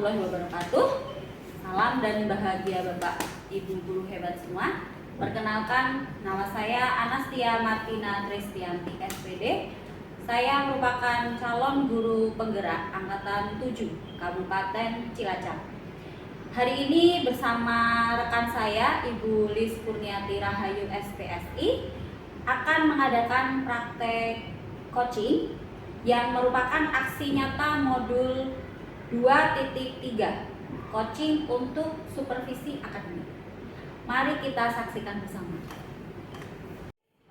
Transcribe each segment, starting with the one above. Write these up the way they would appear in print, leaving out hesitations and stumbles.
warahmatullahi wabarakatuh. Salam dan bahagia Bapak Ibu guru hebat semua. Perkenalkan, nama saya Anastia Martina Tristianti SPD. Saya merupakan calon guru penggerak angkatan 7 Kabupaten Cilacap. Hari ini bersama rekan saya Ibu Lis Kurniati Rahayu SPSI akan mengadakan praktek coaching yang merupakan aksi nyata modul 2.3 coaching untuk supervisi akademik. Mari kita saksikan bersama.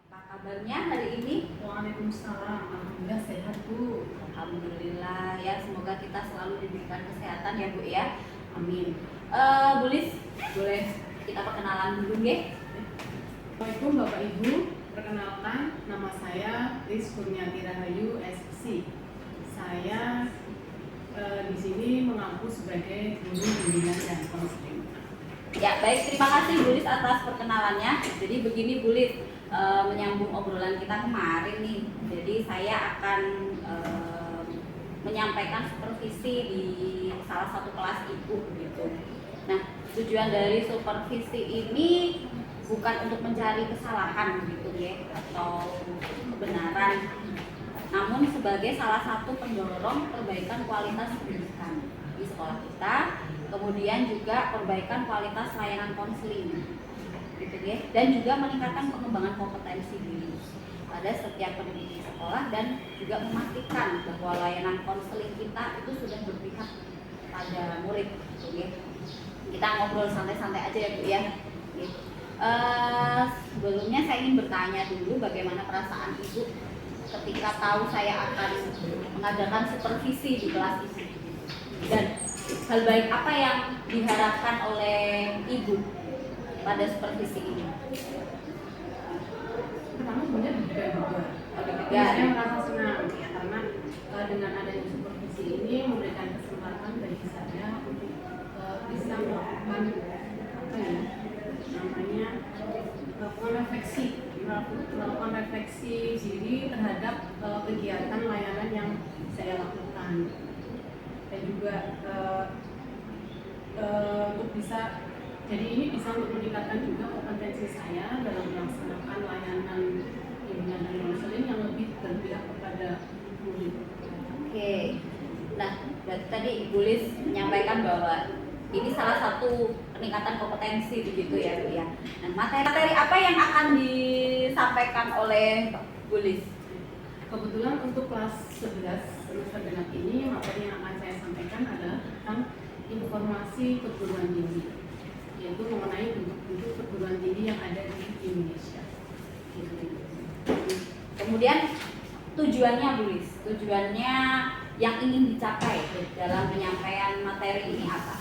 Apa kabarnya hari ini? Waalaikumsalam. Alhamdulillah sehat Bu. Alhamdulillah ya, semoga kita selalu diberikan kesehatan ya Bu ya. Amin. Bu Lis, boleh kita perkenalan dulu nggih? Assalamualaikum Bapak Ibu. Perkenalkan, nama saya Lis Kurniati Rahayu SPSI. Saya di sini mengaku sebagai guru bimbingan dan konseling. Ya baik, terima kasih Bu Lis atas perkenalannya. Jadi begini Bu Lis, menyambung obrolan kita kemarin nih. Jadi saya akan menyampaikan supervisi di salah satu kelas Ibu gitu. Nah, tujuan dari supervisi ini bukan untuk mencari kesalahan gitu ya atau kebenaran, namun sebagai salah satu pendorong perbaikan kualitas pendidikan di sekolah kita, kemudian juga perbaikan kualitas layanan konseling gitu ya, dan juga meningkatkan pengembangan kompetensi diri pada setiap pendidik di sekolah, dan juga memastikan bahwa layanan konseling kita itu sudah berpihak pada murid gitu ya. Kita ngobrol santai-santai aja ya Bu ya. Sebelumnya saya ingin bertanya dulu bagaimana perasaan Ibu ketika tahu saya akan mengadakan supervisi di kelas Ibu, dan hal baik apa yang diharapkan oleh Ibu pada supervisi ini? Pertama sebenarnya juga. Saya merasa senang ya, karena dengan adanya supervisi ini memberikan kesempatan bagi saya untuk bisa melakukan melakukan refleksi diri terhadap kegiatan layanan yang saya lakukan, dan juga untuk bisa, jadi ini bisa untuk meningkatkan juga kompetensi saya dalam melaksanakan layanan bimbingan dan konseling yang lebih berpihak kepada murid. Oke, nah tadi Ibu Lis menyampaikan bahwa ini salah satu peningkatan kompetensi begitu ya Bu ya. Nah, materi apa yang akan disampaikan oleh Bu Lis? Kebetulan untuk kelas 11 semester genap ini, materi yang akan saya sampaikan adalah tentang informasi perguruan tinggi, yaitu mengenai bentuk-bentuk perguruan tinggi yang ada di Indonesia. Kemudian tujuannya Bu Lis, tujuannya yang ingin dicapai dalam penyampaian materi ini apa?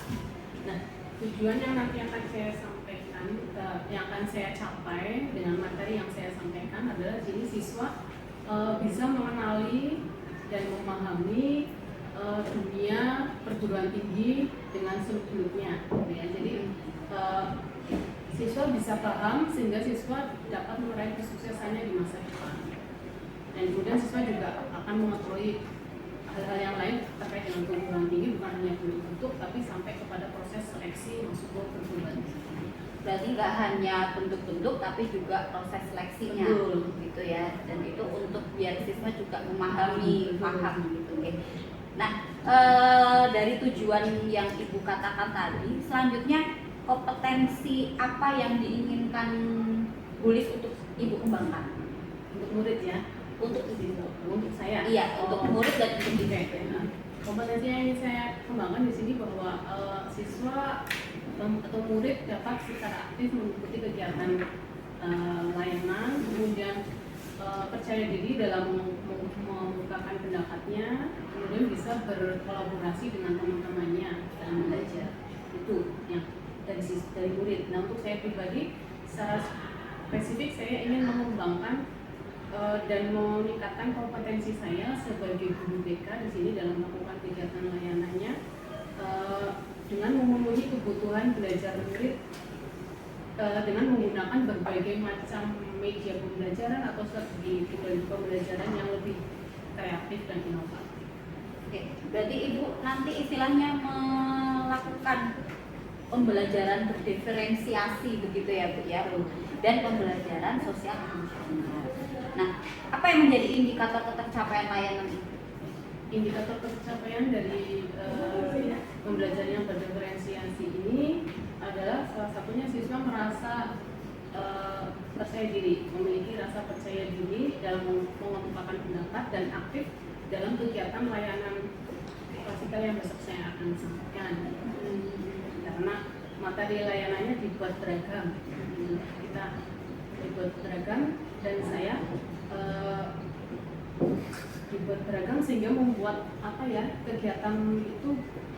Nah, tujuan yang nanti akan saya sampaikan, yang akan saya capai dengan materi yang saya sampaikan adalah jadi siswa bisa mengenali dan memahami dunia perguruan tinggi dengan seluk-beluknya. Ya, jadi siswa bisa paham sehingga siswa dapat meraih kesuksesannya di masa depan. Dan kemudian siswa juga akan mengetahui hal-hal yang lain terkait dengan perguruan tinggi, bukan hanya bentuk-bentuk tapi sampai kepada proses seleksi masuk ke perguruan tinggi. Berarti nggak hanya bentuk-bentuk tapi juga proses seleksinya. Betul. Gitu ya, dan itu untuk biar siswa juga memahami, paham gitu ya. Nah, dari tujuan yang Ibu katakan tadi, selanjutnya kompetensi apa yang diinginkan Bu Lis untuk Ibu kembangkan? Untuk murid ya? Untuk saya? Iya, untuk murid dan untuk okay. Nah, kompetensi yang ingin saya kembangkan di sini bahwa siswa atau murid dapat secara aktif mengikuti kegiatan layanan, kemudian percaya diri dalam mengungkapkan pendapatnya, kemudian bisa berkolaborasi dengan teman-temannya dalam belajar. Itu yang dari murid. Nah, untuk saya pribadi secara spesifik saya ingin mengembangkan dan meningkatkan kompetensi saya sebagai guru BK di sini dalam melakukan kegiatan layanannya dengan memenuhi kebutuhan belajar murid dengan menggunakan berbagai macam media pembelajaran atau strategi pembelajaran yang lebih kreatif dan inovatif. Oke, berarti Ibu nanti istilahnya melakukan pembelajaran berdiferensiasi begitu ya Bu ya, Bu, dan pembelajaran sosial emosional. Nah, apa yang menjadi indikator ketercapaian layanan ini? Indikator pencapaian dari pembelajaran yang berdiferensiasi ini adalah salah satunya siswa merasa percaya diri, memiliki rasa percaya diri dalam mengungkapkan pendapat dan aktif dalam kegiatan layanan klasikal yang besok saya akan sampaikan. Karena materi layanannya dibuat beragam, kita dibuat beragam dan saya dibuat beragam sehingga membuat kegiatan itu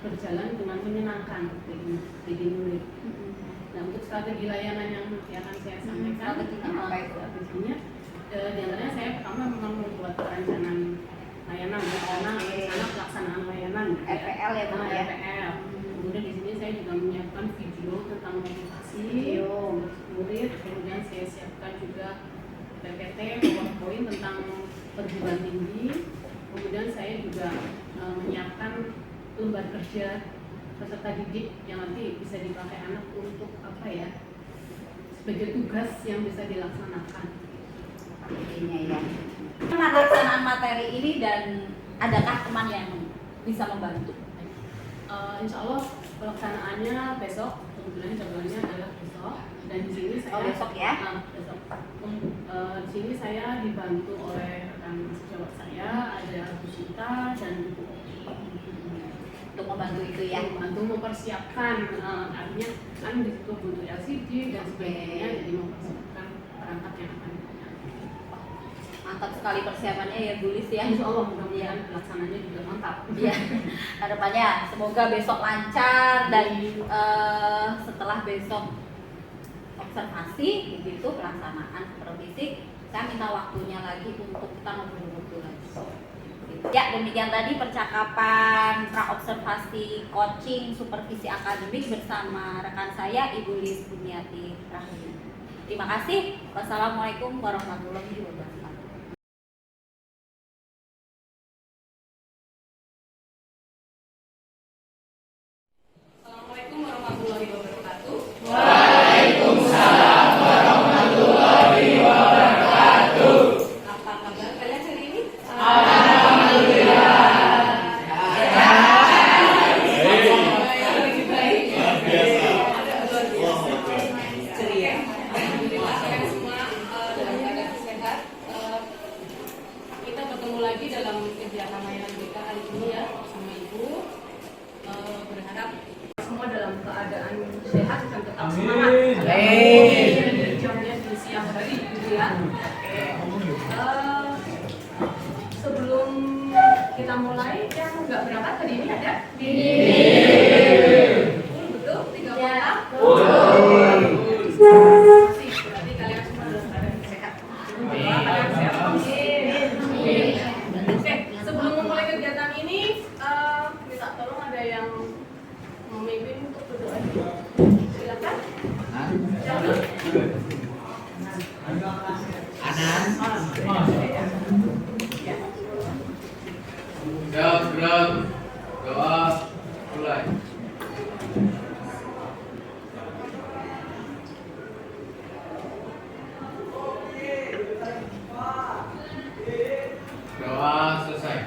berjalan dengan menyenangkan bagi murid. Nah, untuk strategi layanan yang nanti akan saya sampaikan, strateginya diantaranya saya pertama memang membuat perencanaan layanan, rencana pelaksanaan layanan, RPL ya Bu ya. RPL. Kemudian di sini saya juga menyiapkan video tentang motivasi murid, kemudian saya siapkan juga PPT, PowerPoint tentang perguruan tinggi. Kemudian saya juga menyiapkan lembar kerja peserta didik yang nanti bisa dipakai anak untuk sebagai tugas yang bisa dilaksanakan. Intinya ya. Pelaksanaan materi ini dan adakah teman yang bisa membantu? Insya Allah pelaksanaannya besok, kebetulan jadwalnya adalah besok, dan di sini saya besok ya? Besok. Di sini saya dibantu oleh rekan sejawat saya, ada Bu Sinta dan Bu Untuk membantu itu ya? Membantu mempersiapkan, artinya kan di situ butuh LCD dan sebagainya, jadi mempersiapkan perangkat yang akan digunakan. Mantap sekali persiapannya ya Bu Lis ya. Insya Allah mudah-mudahan pelaksananya juga mantap. Iya. Harapannya semoga besok lancar dan setelah besok observasi begitu pelaksanaan supervisi, saya minta waktunya lagi untuk kita ngobrol-ngobrol lagi. Ya, demikian tadi percakapan pra-observasi coaching supervisi akademik bersama rekan saya Ibu Lis Bunyati Rahmi. Terima kasih. Wassalamualaikum warahmatullahi wabarakatuh. Assalamualaikum warahmatullahi wabarakatuh. Waalaikumsalam warahmatullahi wabarakatuh. Apa kabar kalian hari ini? Alhamdulillah. Ceria. Alhamdulillah kalian semua dalam keadaan sehat. Kita bertemu lagi dalam kegiatan layanan kita hari ini ya bersama Ibu. Berharap semua dalam keadaan sehat dan tetap semangat. Jamnya di siang hari gitu ya. Sebelum kita mulai, yang nggak berangkat hari ini ada? Betul? 3 orang? Berarti kalian semua dalam keadaan sehat. Doa kalian sehat. Oke, sebelum memulai kegiatan ini, minta tolong ada yang memimpin untuk berdoa. Silakan. Siap, doa mulai. Doa selesai.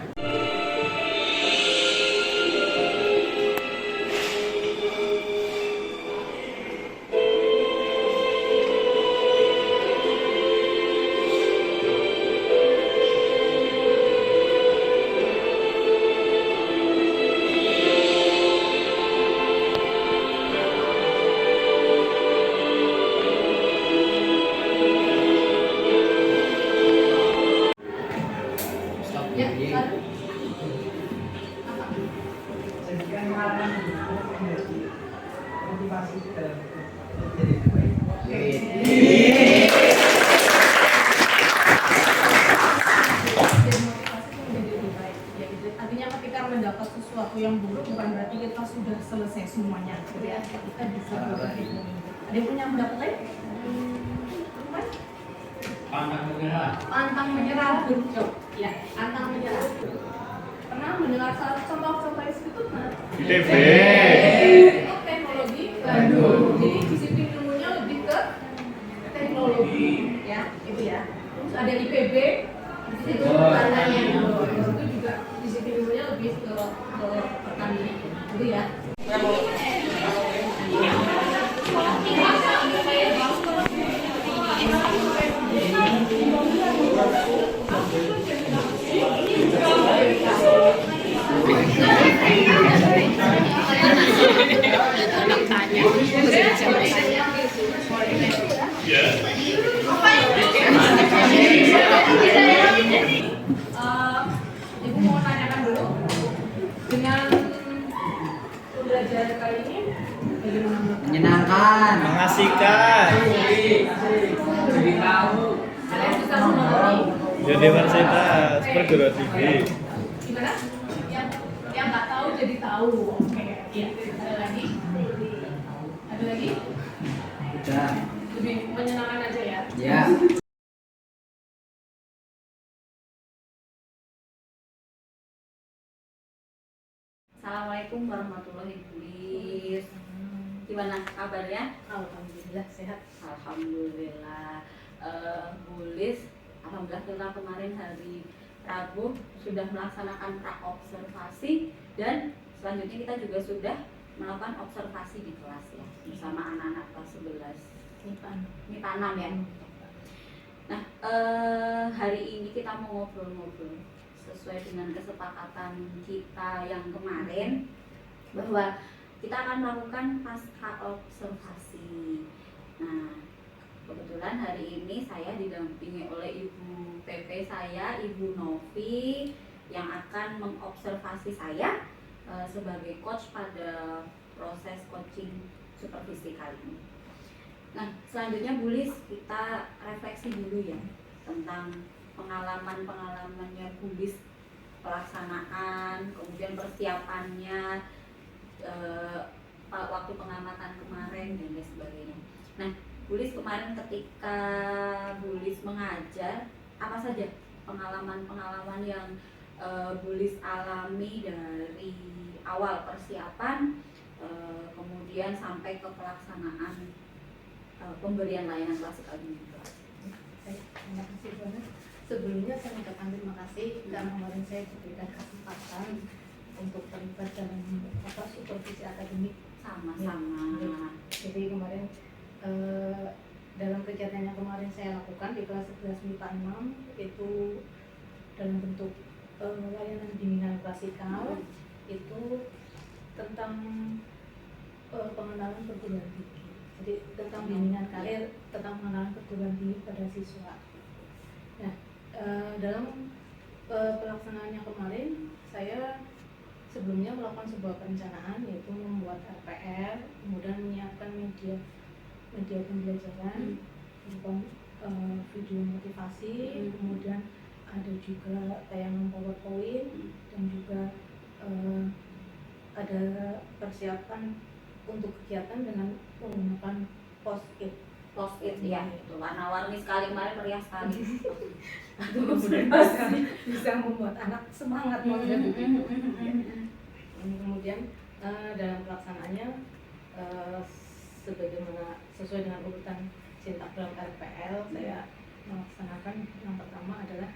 Ya, lalu. Artinya ketika mendapat sesuatu yang buruk bukan berarti kita sudah selesai semuanya. Ya, kita bisa berubah. Ada yang punya pendapat lain? Pantang menyerah. Pantang menyerah, good job. Ya, pantang menyerah. Kenapa pernah mendengar contoh-contoh itu? Di TV. Untuk teknologi Bandung. Jadi disiplin ilmunya lebih ke teknologi, ya, itu ya. Terus ada IPB, di situ pertanian. Itu juga disiplin ilmunya lebih ke pertanian, itu ya. Ibu mau tanyakan dulu dengan pembelajaran kali ini bagaimana menurut kamu? Menyenangkan, Mengasihkan. Jadi tahu. Kalian bisa mengerti Jadi universitas perguruan tinggi. gimana? Yang nggak tahu jadi tahu. Oke, ya. Ada lagi? Ada lagi? udah, Lebih menyenangkan aja ya. ya. Assalamualaikum warahmatullahi wabarakatuh. Gimana kabarnya? Alhamdulillah sehat. Alhamdulillah. Bulis, alhamdulillah kita kemarin hari Rabu sudah melaksanakan praobservasi dan selanjutnya kita juga sudah melakukan observasi di kelas ya bersama anak-anak kelas 11 MIPA 6 ya. Nah, hari ini kita mau ngobrol-ngobrol sesuai dengan kesepakatan kita yang kemarin bahwa kita akan melakukan pasca observasi. Nah, kebetulan hari ini saya didampingi oleh Ibu PP saya, Ibu Novi, yang akan mengobservasi saya sebagai coach pada proses coaching supervisi kali ini. Nah, selanjutnya Bulis, kita refleksi dulu ya tentang pengalaman-pengalamannya Bulis, pelaksanaan, kemudian persiapannya, waktu pengamatan kemarin dan lain sebagainya. Nah, Bulis kemarin ketika Bulis mengajar, apa saja pengalaman-pengalaman yang Bulis alami dari awal persiapan, kemudian sampai ke pelaksanaan pemberian layanan klasikal ini. Terima kasih banyak. Sebelumnya saya mengucapkan terima kasih karena kemarin saya diberikan kesempatan untuk terlibat dalam supervisi akademik. Sama-sama. Jadi kemarin dalam kegiatan yang kemarin saya lakukan di kelas 11 MIPA 6 itu dalam bentuk layanan bimbingan klasikal, itu tentang pengenalan perguruan tinggi. Jadi tentang bimbingan karir, tentang pengenalan perguruan tinggi pada siswa. Nah, dalam pelaksanaan yang kemarin, saya sebelumnya melakukan sebuah perencanaan, yaitu membuat RPR, kemudian menyiapkan media pembelajaran, berupa video motivasi, kemudian ada juga tayangan PowerPoint, dan juga ada persiapan untuk kegiatan dengan menggunakan post-it Ya, itu warna-warni sekali kemarin, meriah sekali. bisa membuat anak semangat mengerjakan. Kemudian dalam pelaksanaannya sebagaimana sesuai dengan urutan sintak dalam RPL, saya melaksanakan yang pertama adalah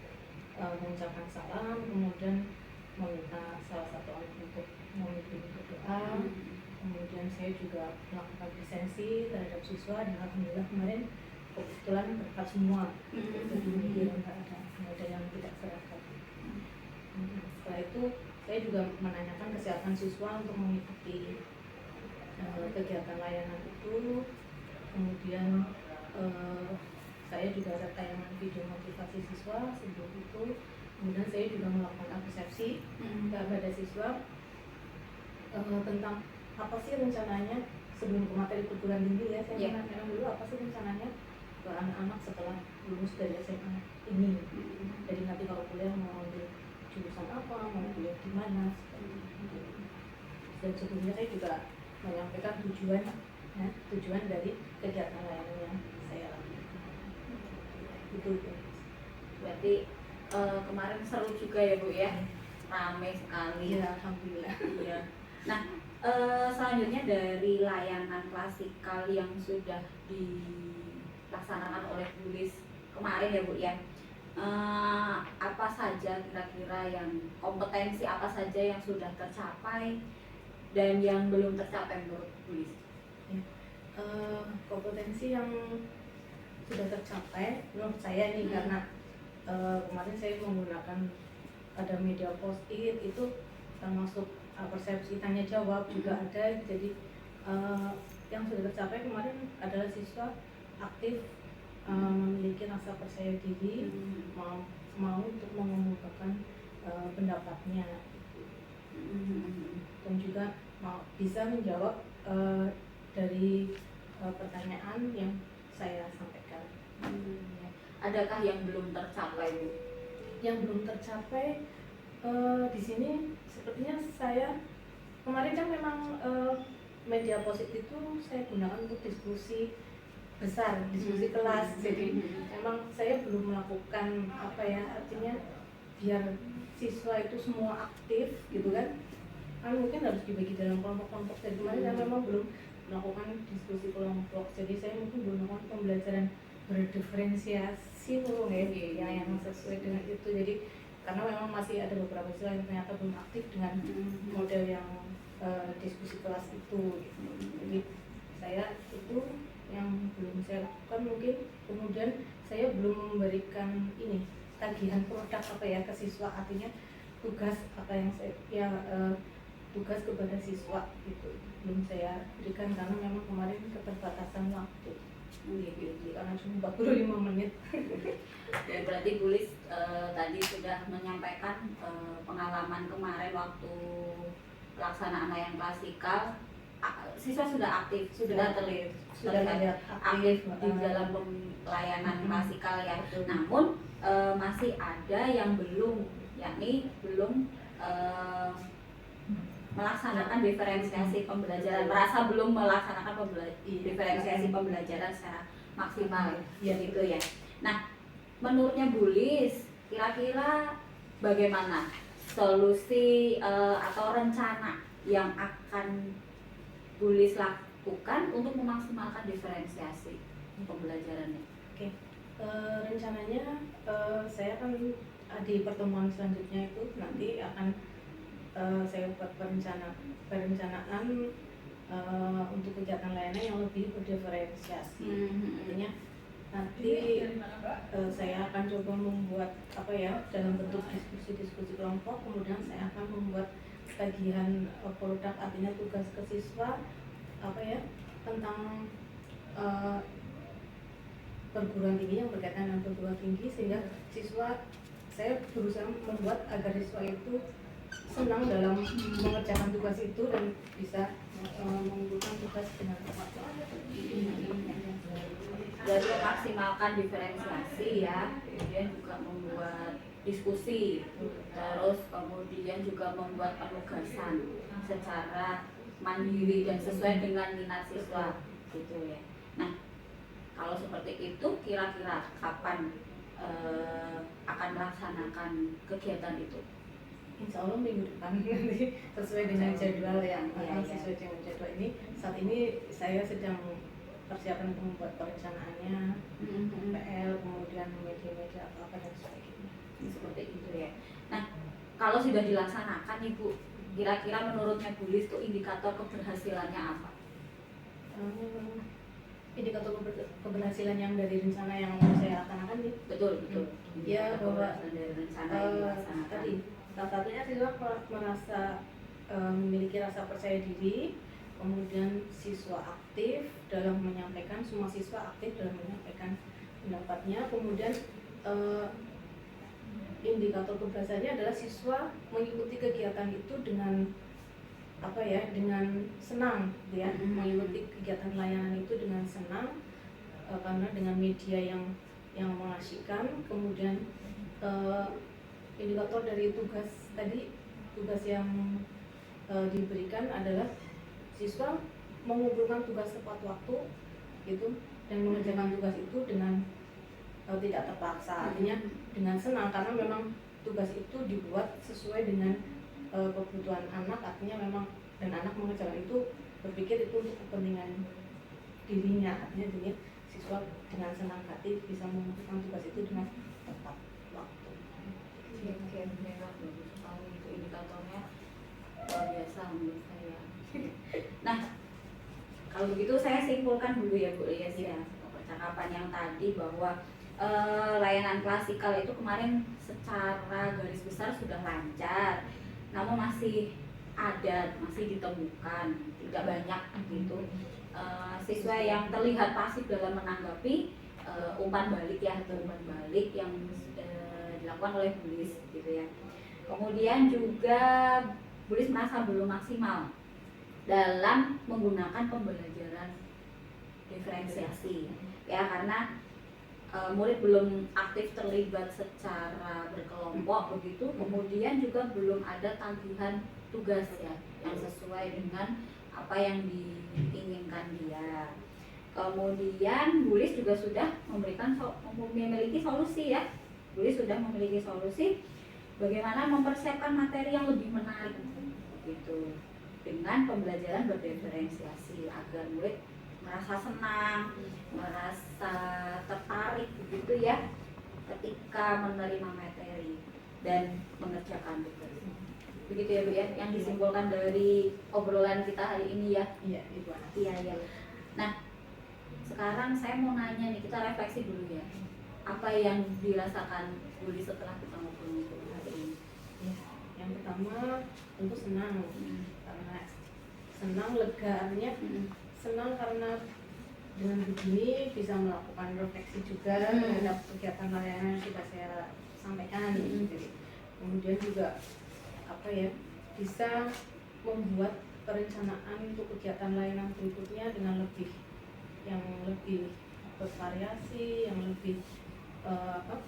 mengucapkan salam, kemudian meminta salah satu anak untuk memimpin berdoa. Kemudian saya juga melakukan presensi terhadap siswa dan alhamdulillah kemarin kebetulan berkat semua. Jadi nggak ada yang tidak berangkat. Setelah itu saya juga menanyakan kesiapan siswa untuk mengikuti kegiatan layanan itu. Kemudian saya juga ada tayangan video motivasi siswa sebelum itu. Kemudian saya juga melakukan persepsi kepada siswa tentang apa sih rencananya sebelum ke materi perguruan tinggi ya. Saya menanyakan dulu apa sih rencananya ke anak-anak setelah lulus dari SMA ini. Jadi nanti kalau kuliah mau ambil jurusan apa, mau kuliah di mana. Dan sebelumnya saya juga menyampaikan tujuan dari kegiatan layanan yang saya lakukan. Itu. Berarti kemarin seru juga ya Bu ya. rame sekali. Iya, alhamdulillah. Iya. Nah, selanjutnya dari layanan klasikal yang sudah dilaksanakan oleh Bulis kemarin ya Bu ya, apa saja kira-kira yang kompetensi apa saja yang sudah tercapai dan yang belum tercapai menurut Bulis? Kompetensi yang sudah tercapai menurut saya nih, karena kemarin saya menggunakan ada media post-it itu termasuk persepsi tanya jawab juga ada. Jadi yang sudah tercapai kemarin adalah siswa aktif memiliki rasa percaya diri, mau untuk mengemukakan pendapatnya, dan juga bisa menjawab dari pertanyaan yang saya sampaikan. Adakah yang belum tercapai Bu? Yang belum tercapai di sini sepertinya saya kemarin kan memang media positif itu saya gunakan untuk diskusi besar, diskusi kelas. Jadi memang saya belum melakukan apa ya, artinya biar siswa itu semua aktif gitu kan mungkin harus dibagi dalam kelompok-kelompok. Jadi kemarin saya memang belum melakukan diskusi kelompok, jadi saya mungkin belum melakukan pembelajaran berdiferensiasi ya, yang sesuai dengan itu. Jadi karena memang masih ada beberapa siswa yang ternyata belum aktif dengan model yang diskusi kelas itu gitu. Jadi saya itu yang belum saya lakukan mungkin. Kemudian saya belum memberikan ini tagihan produk apa ya ke siswa, artinya tugas apa yang saya tugas kepada siswa itu belum saya berikan karena memang kemarin keterbatasan waktu. Karena cuma 45 menit. Ya, berarti Bulis tadi sudah menyampaikan pengalaman kemarin waktu pelaksanaan layanan klasikal, siswa sudah aktif, sudah terlihat aktif di dalam pelayanan klasikal ya. Betul. Namun masih ada yang belum, yakni belum melaksanakan diferensiasi pembelajaran, merasa belum melaksanakan diferensiasi pembelajaran secara maksimal, ya gitu ya. Nah, menurutnya Bulis, kira-kira bagaimana solusi atau rencana yang akan Bulis lakukan untuk memaksimalkan diferensiasi pembelajarannya? Oke, rencananya saya akan di pertemuan selanjutnya itu nanti akan saya buat perencanaan untuk kegiatan layanan yang lebih berdiferensiasi. Artinya nanti saya akan coba membuat apa ya, dalam bentuk diskusi kelompok. Kemudian saya akan membuat tagihan produk, artinya tugas ke siswa apa ya, tentang perguruan tinggi, yang berkaitan dengan perguruan tinggi, sehingga siswa, saya berusaha membuat agar siswa itu senang dalam mengerjakan tugas itu dan bisa mengumpulkan tugas dengan tepat. Jadi memaksimalkan diferensiasi ya, kemudian juga membuat diskusi, terus kemudian juga membuat penugasan secara mandiri dan sesuai dengan minat siswa gitu ya. Nah, kalau seperti itu kira-kira kapan akan melaksanakan kegiatan itu? Insya Allah minggu depan nanti sesuai dengan jadwal yang sesuai dengan jadwal ini. Saat ini saya sedang persiapan untuk membuat perencanaannya, PL, kemudian media-media apa dan sebagainya. Seperti itu ya. Nah, kalau sudah dilaksanakan Ibu, kira-kira menurutnya Bulis itu indikator keberhasilannya apa? Indikator keberhasilan yang dari rencana yang saya laksanakan nih. Betul. Ya, bahwa dari rencana yang dilaksanakan. tadi salah satunya siswa merasa memiliki rasa percaya diri, kemudian siswa aktif dalam menyampaikan, semua siswa aktif dalam menyampaikan pendapatnya. Kemudian indikator keberhasilannya adalah siswa mengikuti kegiatan itu dengan apa ya, dengan senang gitu ya, mengikuti kegiatan layanan itu dengan senang karena dengan media yang mengasyikan. Kemudian indikator dari tugas tadi, tugas yang diberikan adalah siswa mengumpulkan tugas tepat waktu gitu, dan mengerjakan tugas itu dengan tidak terpaksa, artinya dengan senang, karena memang tugas itu dibuat sesuai dengan kebutuhan anak, artinya memang dan anak mengerjakan itu berpikir itu untuk kepentingan dirinya, artinya jadi siswa dengan senang hati bisa mengerjakan tugas itu dengan tepat waktu. Oke, bagus sekali itu indikatornya luar biasa menurut saya. Nah, kalau begitu saya simpulkan dulu ya Bu Lias ya percakapan yang tadi bahwa layanan klasikal itu kemarin secara garis besar sudah lancar, namun masih ada, masih ditemukan tidak banyak gitu siswa yang terlihat pasif dalam menanggapi umpan balik ya, umpan balik yang dilakukan oleh Bulis gitu ya. Kemudian juga Bulis merasa belum maksimal dalam menggunakan pembelajaran diferensiasi ya, karena murid belum aktif terlibat secara berkelompok begitu, kemudian juga belum ada tagihan tugas ya yang sesuai dengan apa yang diinginkan dia. Kemudian Bulis juga sudah memiliki solusi ya. Bulis sudah memiliki solusi bagaimana mempersiapkan materi yang lebih menarik gitu dengan pembelajaran berdiferensiasi agar murid merasa senang, merasa tertarik begitu ya ketika menerima materi dan mengerjakan tugas. Begitu ya Bu ya, yang disimpulkan dari obrolan kita hari ini ya. Iya, Ibu Ana. Iya ya. Nah, sekarang saya mau nanya nih, kita refleksi dulu ya. Apa yang dirasakan Budi setelah kita ngobrol-ngobrol hari ini? Ya, yang pertama tentu senang karena senang, lega, artinya senang karena dengan begini bisa melakukan refleksi juga terhadap kegiatan layanan yang sudah saya sampaikan. Jadi, kemudian juga apa ya, bisa membuat perencanaan untuk kegiatan layanan berikutnya dengan yang lebih bervariasi, yang lebih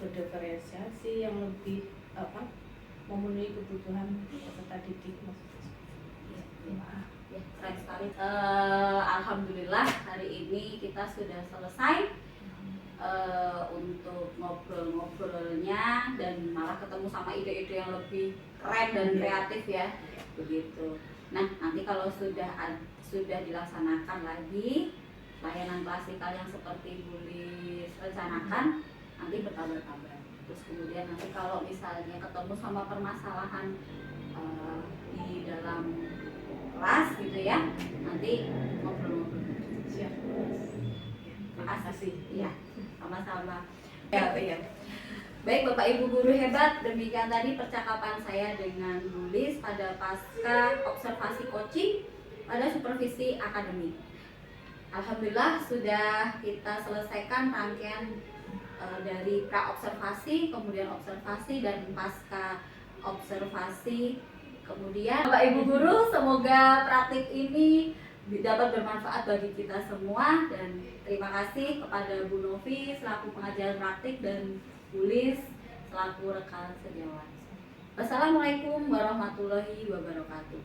berdiferensiasi, yang lebih memenuhi kebutuhan peserta didik maksudnya. Ya, keren sekali. Alhamdulillah hari ini kita sudah selesai untuk ngobrol-ngobrolnya dan malah ketemu sama ide-ide yang lebih keren dan kreatif ya, begitu. Nah, nanti kalau sudah dilaksanakan lagi layanan klasikal yang seperti Bulis rencanakan, nanti berkabar-kabar. Terus kemudian nanti kalau misalnya ketemu sama permasalahan di dalam kelas gitu ya, nanti ngobrol-ngobrol. Siap. Terima kasih. Iya, sama-sama. Ya, ya. Baik Bapak Ibu guru hebat, demikian tadi percakapan saya dengan Bulis pada pasca observasi coaching pada supervisi akademik. Alhamdulillah sudah kita selesaikan rangkaian dari pra observasi, kemudian observasi dan pasca observasi. Kemudian Bapak Ibu guru, semoga praktik ini dapat bermanfaat bagi kita semua, dan terima kasih kepada Bu Novi selaku pengajar praktik dan Bulis selaku rekan sejawat. Wassalamualaikum warahmatullahi wabarakatuh.